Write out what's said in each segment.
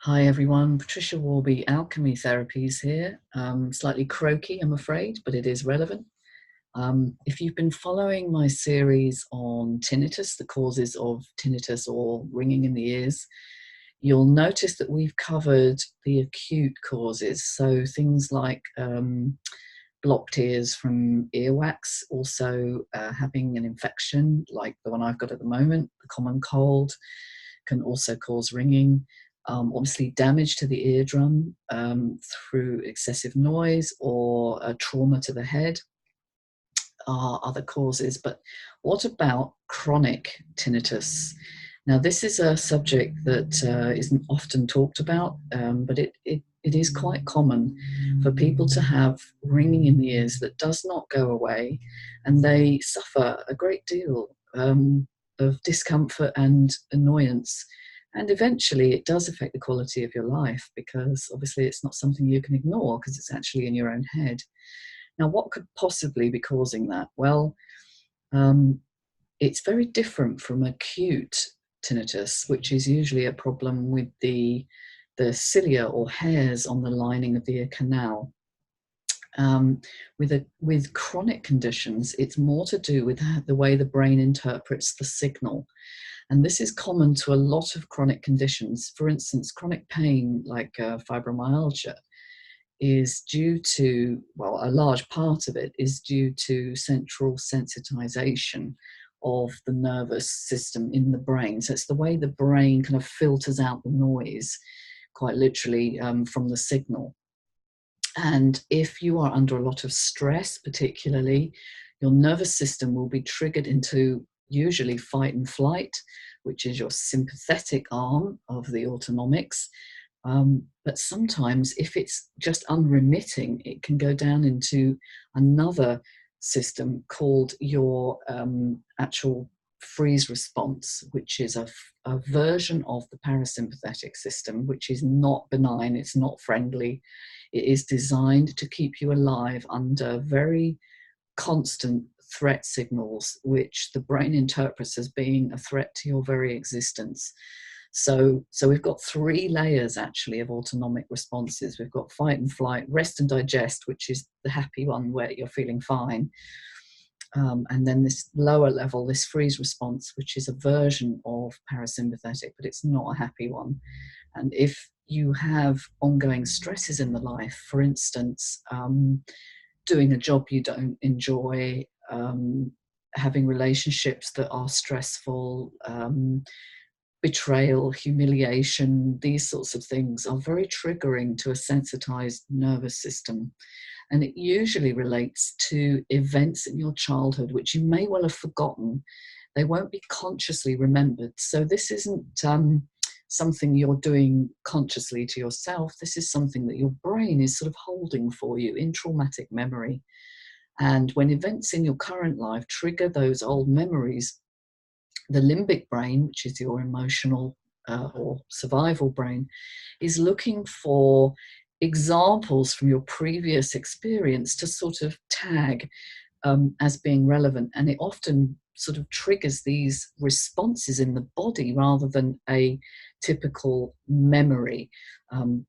Hi everyone, Patricia Worby Alchemy Therapies here. Slightly croaky, I'm afraid, but it is relevant. If you've been following my series on tinnitus, the causes of tinnitus or ringing in the ears, you'll notice that we've covered the acute causes. So things like blocked ears from earwax, also having an infection like the one I've got at the moment, the common cold, can also cause ringing. Obviously, damage to the eardrum through excessive noise or trauma to the head are other causes. But what about chronic tinnitus? Now, this is a subject that isn't often talked about, but it is quite common for people to have ringing in the ears that does not go away, and they suffer a great deal of discomfort and annoyance. And eventually it does affect the quality of your life, because obviously it's not something you can ignore because it's actually in your own head. Now, what could possibly be causing that? Well, it's very different from acute tinnitus, which is usually a problem with the cilia or hairs on the lining of the ear canal. With chronic conditions, it's more to do with the way the brain interprets the signal. And this is common to a lot of chronic conditions. For instance, chronic pain like fibromyalgia is due to, well, a large part of it is due to central sensitization of the nervous system in the brain. So it's the way the brain kind of filters out the noise, quite literally, from the signal. And if you are under a lot of stress, particularly, your nervous system will be triggered into usually fight and flight, which is your sympathetic arm of the autonomics. But sometimes, if it's just unremitting, it can go down into another system called your actual freeze response, which is a version of the parasympathetic system, which is not benign, it's not friendly. It is designed to keep you alive under very constant threat signals, which the brain interprets as being a threat to your very existence. So we've got three layers actually of autonomic responses. We've got fight and flight, rest and digest, which is the happy one where you're feeling fine. And then this lower level, this freeze response, which is a version of parasympathetic, but it's not a happy one. And if you have ongoing stresses in the life, for instance, doing a job you don't enjoy, having relationships that are stressful, betrayal, humiliation, these sorts of things are very triggering to a sensitized nervous system. And it usually relates to events in your childhood, which you may well have forgotten. They won't be consciously remembered. So this isn't something you're doing consciously to yourself. This is something that your brain is sort of holding for you in traumatic memory. And when events in your current life trigger those old memories, the limbic brain, which is your emotional or survival brain, is looking for examples from your previous experience to sort of tag as being relevant. And it often sort of triggers these responses in the body rather than a typical memory.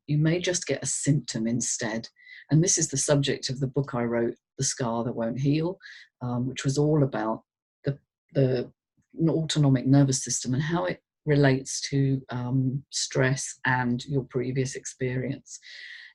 You may just get a symptom instead. And this is the subject of the book I wrote, The Scar That Won't Heal, which was all about the autonomic nervous system and how it relates to stress and your previous experience.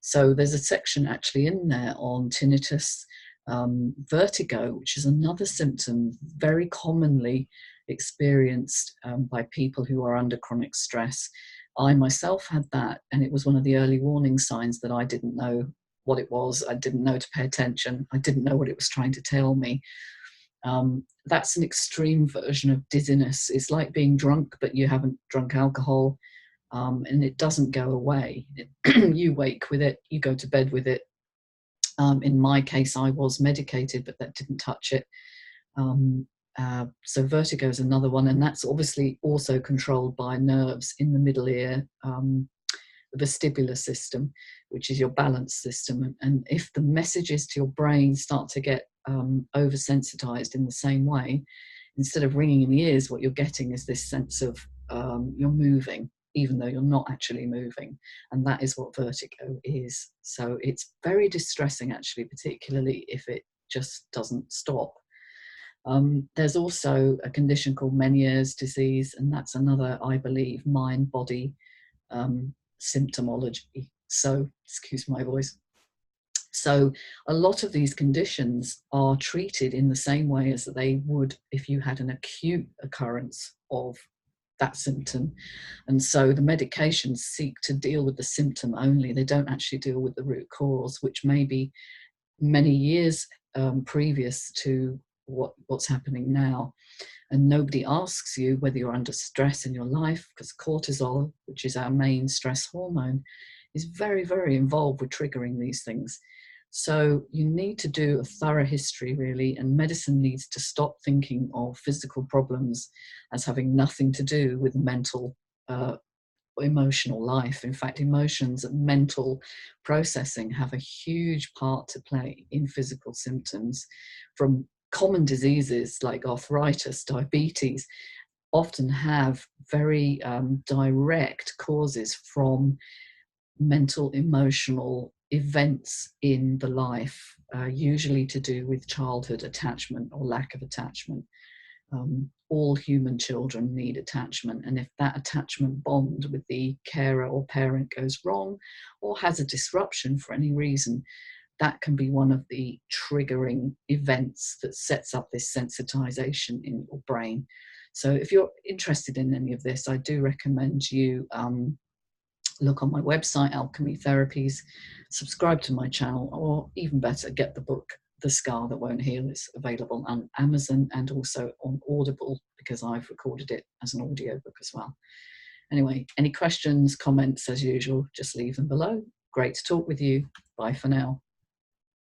So there's a section actually in there on tinnitus, vertigo, which is another symptom very commonly experienced by people who are under chronic stress. I myself had that, and it was one of the early warning signs that I didn't know what it was. I didn't know to pay attention. I didn't know what it was trying to tell me. That's an extreme version of dizziness. It's like being drunk, but you haven't drunk alcohol, and it doesn't go away. You wake with it, you go to bed with it. In my case, I was medicated, but that didn't touch it. So vertigo is another one, and that's obviously also controlled by nerves in the middle ear, the vestibular system, which is your balance system. And if the messages to your brain start to get oversensitized in the same way, instead of ringing in the ears, what you're getting is this sense of you're moving. even though you're not actually moving. And that is what vertigo is. So it's very distressing, actually, particularly if it just doesn't stop. There's also a condition called Meniere's disease, and that's another, I believe, mind-body symptomology. So, excuse my voice. So a lot of these conditions are treated in the same way as they would if you had an acute occurrence of that symptom. And so the medications seek to deal with the symptom only. They don't actually deal with the root cause, which may be many years previous to what's happening now. And nobody asks you whether you're under stress in your life, because cortisol, which is our main stress hormone, is very, very involved with triggering these things. So you need to do a thorough history, really, and medicine needs to stop thinking of physical problems as having nothing to do with mental, emotional life. In fact, emotions and mental processing have a huge part to play in physical symptoms. From common diseases like arthritis, diabetes, often have very direct causes from mental, emotional events in the life, usually to do with childhood attachment or lack of attachment. All human children need attachment, and if that attachment bond with the carer or parent goes wrong or has a disruption for any reason, that can be one of the triggering events that sets up this sensitization in your brain. So if you're interested in any of this, I do recommend you look on my website, Alchemy Therapies, subscribe to my channel, or even better, get the book, The Scar That Won't Heal. It's available on Amazon and also on Audible, because I've recorded it as an audiobook as well. Anyway, any questions, comments, as usual, just leave them below. Great to talk with you. Bye for now.